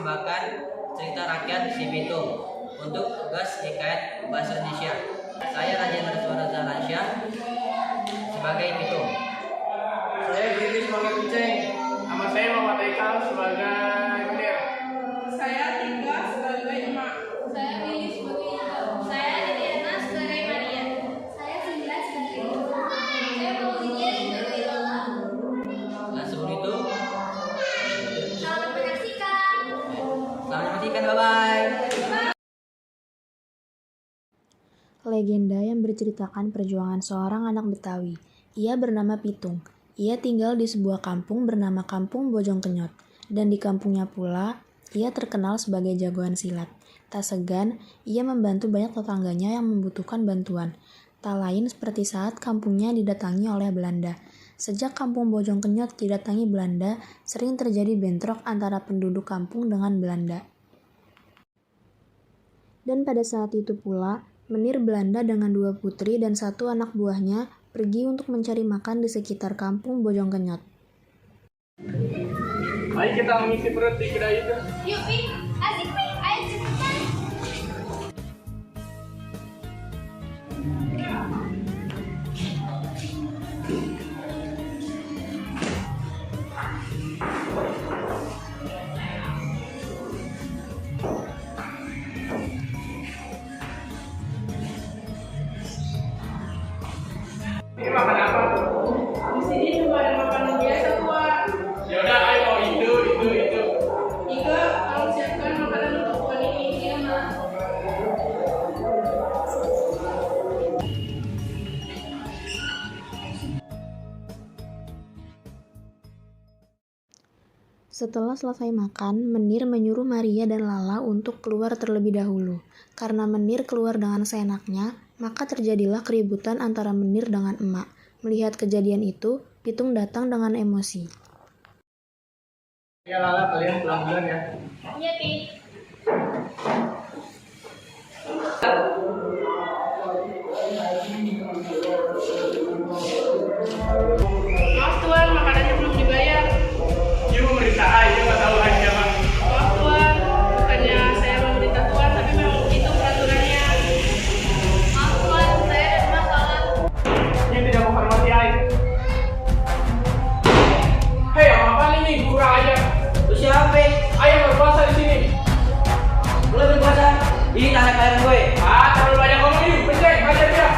mempersembahkan cerita rakyat si Pitung untuk tugas hikayat bahasa Indonesia. Saya Raja Suara Zahransyah sebagai Pitung. Saya Giri sebagai Kucing. Nama saya Muhammad Haikal sebagai Menir. Saya Tika sebagai Emak. Saya Willy sebagai Ibu. Saya Diana sebagai Maria. Saya Sindra sebagai Ibu. Saya Maulidia sebagai Lola. Dan sebelum itu, Selamat menyaksikan. selamat menyaksikan, bye-bye. Legenda yang berceritakan perjuangan seorang anak Betawi. Ia bernama Pitung. Ia tinggal di sebuah kampung bernama Kampung Bojongkenyot. Dan di kampungnya pula, ia terkenal sebagai jagoan silat. Tak segan, ia membantu banyak tetangganya yang membutuhkan bantuan. Tak lain seperti saat kampungnya didatangi oleh Belanda. Sejak Kampung Bojongkenyot didatangi Belanda, sering terjadi bentrok antara penduduk kampung dengan Belanda. Dan pada saat itu pula, Menir Belanda dengan 2 putri dan 1 anak buahnya pergi untuk mencari makan di sekitar Kampung Bojongkenyot. Mari kita mengisi perut di kedai itu. Yuk, Pi. Asik, Pi. Ayo cepetan. Ini makan apa? Di sini cuma ada makanan biasa, Tuan. Yaudah, ayo mau itu. Ika, kamu siapkan makanan untuk Tuan ini. Iya, Ma. Setelah selesai makan, Menir menyuruh Maria dan Lala untuk keluar terlebih dahulu. Karena Menir keluar dengan seenaknya, maka terjadilah keributan antara Menir dengan emak. Melihat kejadian itu, Pitung datang dengan emosi. Ya Lala, kalian pulang duluan ya. Iya, Pi. Maaf, Tuan. Makanannya belum dibayar. You memerintah A, you nggak tahu A siapa. Maaf, Tuan. Bukannya saya memerintah Tuan, tapi memang itu peraturannya. Maaf, Tuan. Saya ada masalah. You tidak menghormati A. Hei, apa ini? Kurang aja. Lu siapa? Ayo berpuasa di sini. Lu berpuasa? Ini tanah kalian gue. Terlalu banyak ngomong you. Pencet, hajar dia.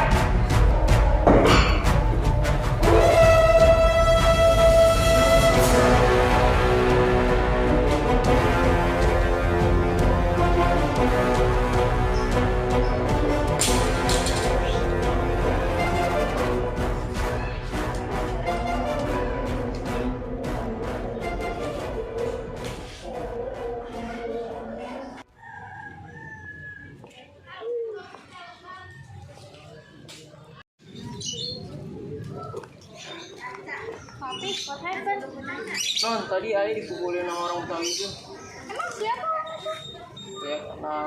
Papi, what happened? Non, tadi ayah dipukulin sama orang Betawi itu. Emang siapa orangnya? Ya,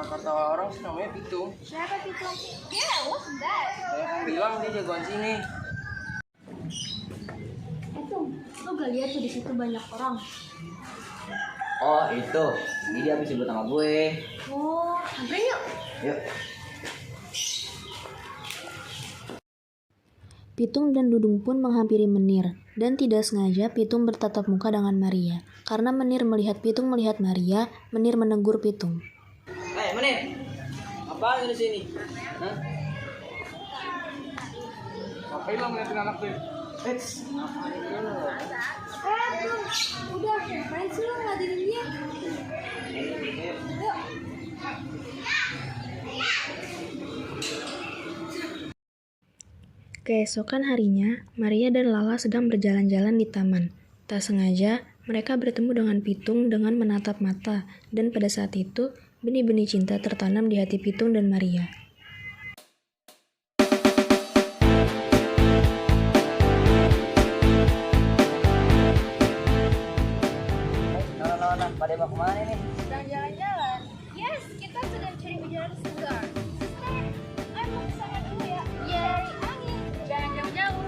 kata orang sih namanya Pitung. Siapa itu? Yeah, what's that? Saya kan bilang dia jagoan sini. Itu, lu gak lihat tuh di situ banyak orang. Oh, itu. Ini dia habis sebut sama gue. Oh, samperin yuk. Yuk. Pitung dan Dudung pun menghampiri Menir, dan tidak sengaja Pitung bertatap muka dengan Maria. Karena Menir melihat Pitung melihat Maria, Menir menegur Pitung. Hei, Menir. Apaan di sini? Hah? Ngapain lo ngeliatin anak tuh? Udah, main sih lo ngeladenin dia. Yuk. Keesokan harinya, Maria dan Lala sedang berjalan-jalan di taman. Tak sengaja, mereka bertemu dengan Pitung dengan menatap mata, dan pada saat itu, benih-benih cinta tertanam di hati Pitung dan Maria. Nah, pada mau kemana nih? Sedang jalan-jalan. Yes, kita sedang cari bicara segar. Sister, ayo mau kesana dulu ya. Cari angin, jangan jauh-jauh.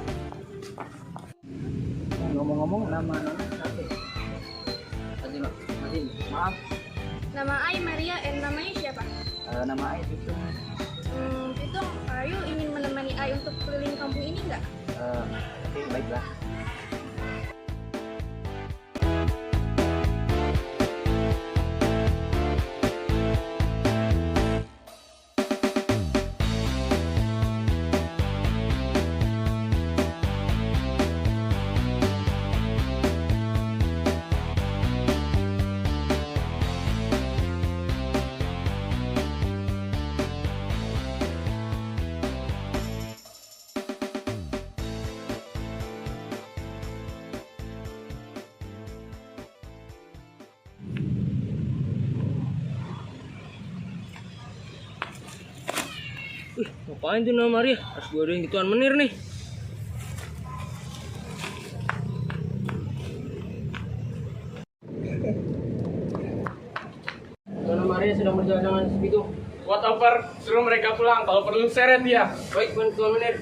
Ngomong-ngomong, nama siapa? Maaf. Nama Ai Maria, namanya siapa? Nama Ai itu Pitung, Ayu ingin menemani Ai untuk keliling kampung ini nggak? oke, baiklah. Ngapain tuh Nona Maria? Harus gue doain gituan menir nih. Nona Maria sedang berjalan dengan si Pitung. Whatever, suruh mereka pulang. Kalau perlu seret dia. Baik, Tuan Menir.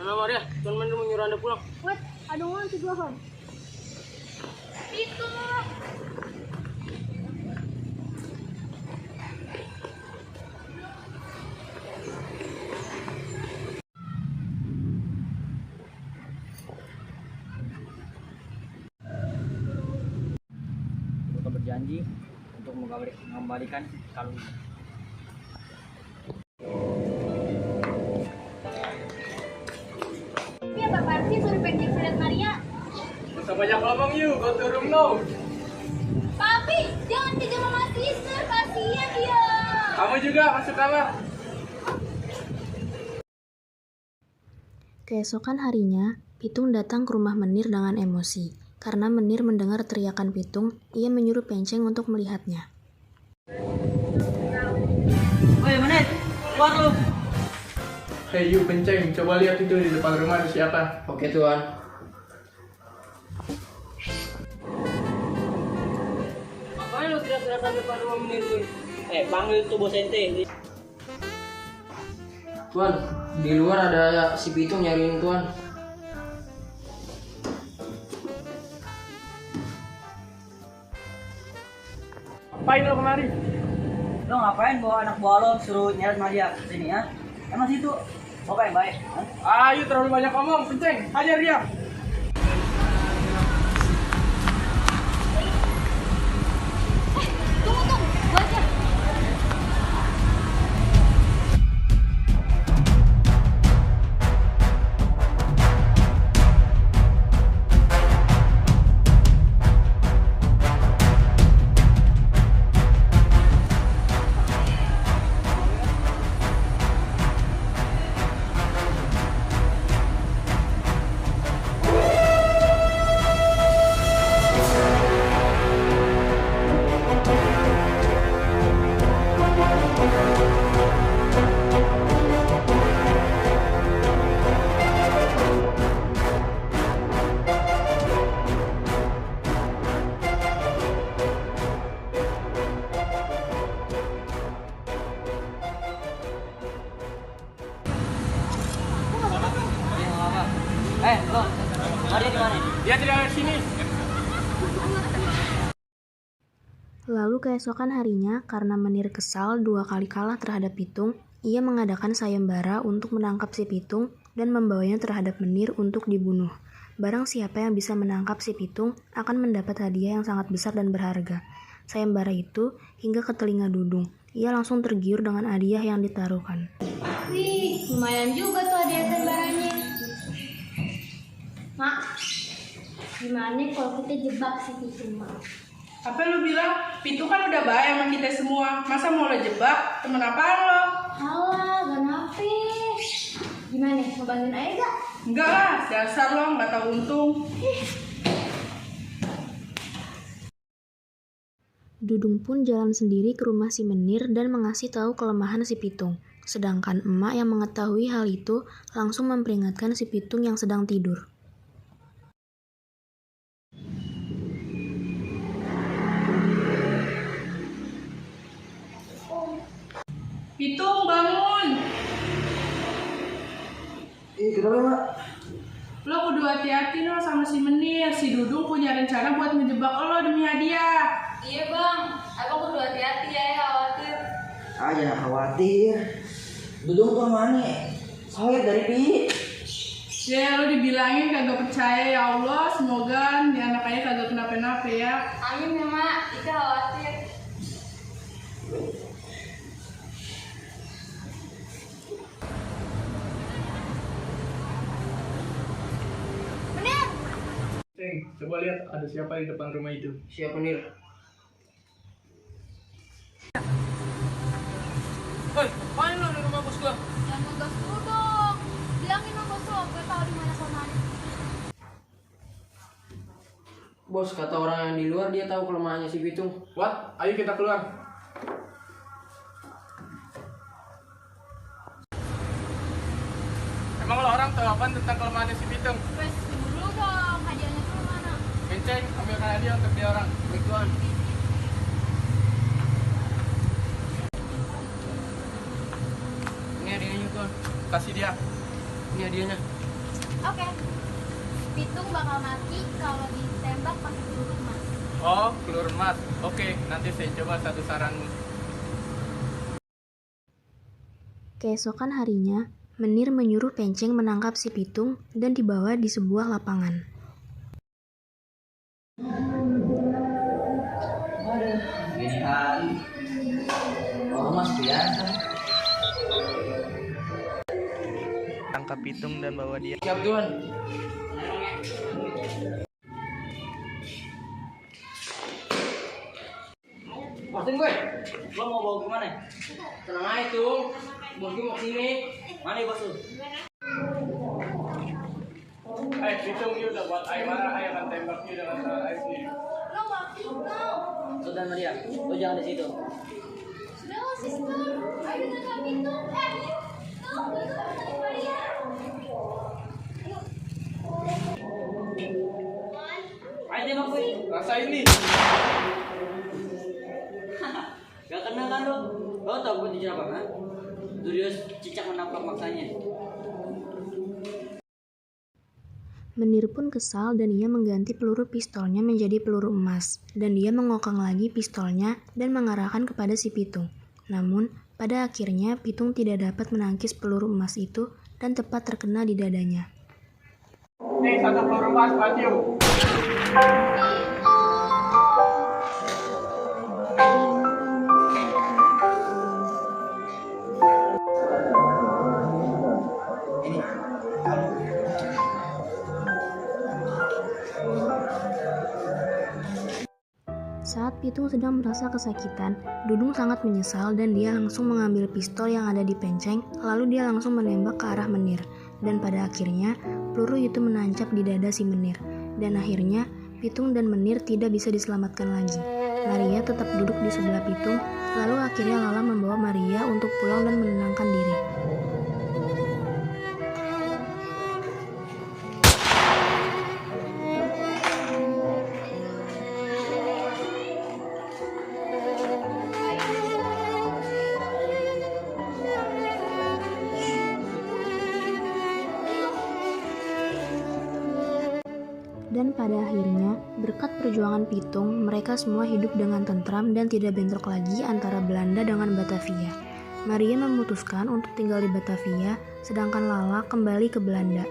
Nona Maria, Tuan Menir menyuruh Anda pulang. What? I don't want to go home. Pitung! Kita berjanji untuk mengembalikan kalung ini. Iya, Pak Parsi suruh pengen lihat Maria. Bisa banyak ngomong yuk, go to room now. Papi, jangan kejar mama sister, kasihan dia. Kamu juga masuk kamar. Keesokan harinya, Pitung datang ke rumah Menir dengan emosi. Karena Menir mendengar teriakan Pitung, ia menyuruh Penceng untuk melihatnya. Woi, Menir, keluar lu. Hei yuk Penceng, coba lihat itu di depan rumah ada siapa. Oke Tuan. Ngapain lu teriak-teriakan depan rumah Menir tuh? Panggil tuh bos ente. Tuan, di luar ada si Pitung nyariin Tuan. Ngapain lo kemari? Lo ngapain bawa anak buah lo suruh nyeret Maria ke sini ya? Emang situ bapak yang baik? Ayo terlalu banyak ngomong, Penceng, hajar dia. Tunggu, gua aja. Lo, Maria di mana? Dia tidak ada di sini. Lalu keesokan harinya, karena Menir kesal 2 kali kalah terhadap Pitung, ia mengadakan sayembara untuk menangkap si Pitung dan membawanya terhadap Menir untuk dibunuh. Barang siapa yang bisa menangkap si Pitung akan mendapat hadiah yang sangat besar dan berharga. Sayembara itu hingga ke telinga Dudung. Ia langsung tergiur dengan hadiah yang ditaruhkan. Wih, lumayan juga tuh hadiah sayembaranya. Mak, gimana kalau kita jebak si Pitung, Mak? Apa lu bilang? Pitu kan udah baik sama kita semua. Masa mau lo jebak? Temen apaan lo? Halah, gak napis. Gimana, mau bantuin Ayah gak? Enggak lah, dasar lo nggak tahu untung. Dudung pun jalan sendiri ke rumah si Menir dan mengasih tahu kelemahan si Pitung. Sedangkan emak yang mengetahui hal itu langsung memperingatkan si Pitung yang sedang tidur. Pitung, bangun. Kenapa Mak? Lo Lo kudu hati-hati no sama si Menir. Si Dudung punya rencana buat ngejebak lo demi hadiah. Iya bang, abang kudu hati-hati ya, khawatir. Ah, jangan khawatir. Dudung tuh mana? Saya dari Pi. Ya lo dibilangin kagak percaya ya Allah. Semoga di anak ayah kagak kenapa-napa ya. Amin ya mak, Ika khawatir. Bener. Ceng, coba lihat ada siapa di depan rumah itu. Siapa Nir? Hoi, main lo di rumah bos gua. Jangan ngegas dulu dong. Bilangin sama bos lo, gue tau di mana kelemahannya. Bos, kata orang yang di luar dia tahu kelemahannya si Pitung. What? Ayo kita keluar. Emang lo orang tahu apa tentang kelemahannya si Pitung? Wes, tunggu dulu dong. Hadiahnya tuh mana? Kenceng, ambilkan hadiah untuk dia orang. Baik Tuan. Ini hadiahnya Tuan. Kasih dia. Ini hadiahnya. Oke. Pitung bakal mati kalau ditembak pakai peluru emas. Oh, peluru emas. Oke, nanti saya coba satu saranmu. Keesokan harinya, Menir menyuruh Penceng menangkap si Pitung dan dibawa di sebuah lapangan. Gini hari. Oh, Mas biasa. Tangkap Pitung dan bawa dia. Siap Tuan. Maksud gue, lo mau bawa kemana? Tenang aja tuh, bos gue mau kesini. Mana bos lu? Pitung, dia udah buat air marah, air akan tembak dia dengan tangan air sendiri. Lo mati kau. Sultan Maria, lo jangan di situ. Sudah lo sister. Ayo tangkap Pitung. Tuh, betul Maria. Ayo tembak gue. Rasain nih. Gak kenal kan lo? Lo tau gue tujuan apa kan? Durius cicak menangkap maksanya. Menir pun kesal dan ia mengganti peluru pistolnya menjadi peluru emas, dan dia mengokang lagi pistolnya dan mengarahkan kepada si Pitung. Namun, pada akhirnya Pitung tidak dapat menangkis peluru emas itu dan tepat terkena di dadanya. Nih, satu peluru emas, Patio. Saat Pitung sedang merasa kesakitan, Dudung sangat menyesal dan dia langsung mengambil pistol yang ada di Penceng, lalu dia langsung menembak ke arah Menir. Dan pada akhirnya, peluru itu menancap di dada si Menir. Dan akhirnya, Pitung dan Menir tidak bisa diselamatkan lagi. Maria tetap duduk di sebelah Pitung, lalu akhirnya Lala membawa Maria untuk pulang dan menenangkan diri. Dan pada akhirnya, berkat perjuangan Pitung, mereka semua hidup dengan tentram dan tidak bentrok lagi antara Belanda dengan Batavia. Maria memutuskan untuk tinggal di Batavia, sedangkan Lala kembali ke Belanda.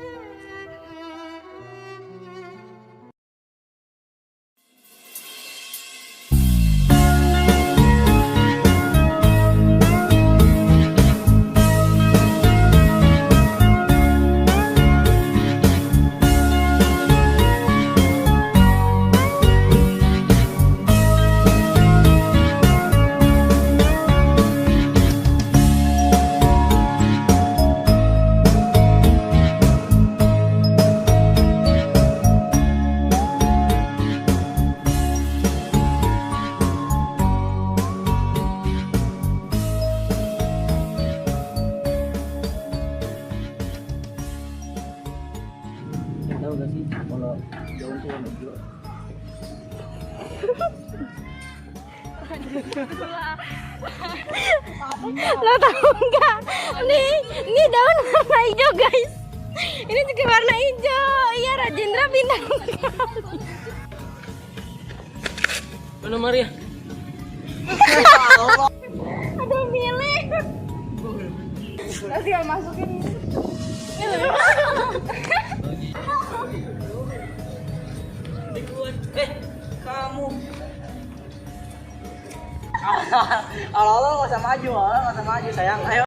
Tahu gak sih kalau daun tuh warna hijau? Lo tahu nggak? Nih daun warna hijau guys. Ini juga warna hijau. Iya, Rajendra bintang. Mana Maria? Aduh, milih. Nanti masukin. Kamu. Allah nggak usah maju, Allah nggak usah maju sayang. Ayo.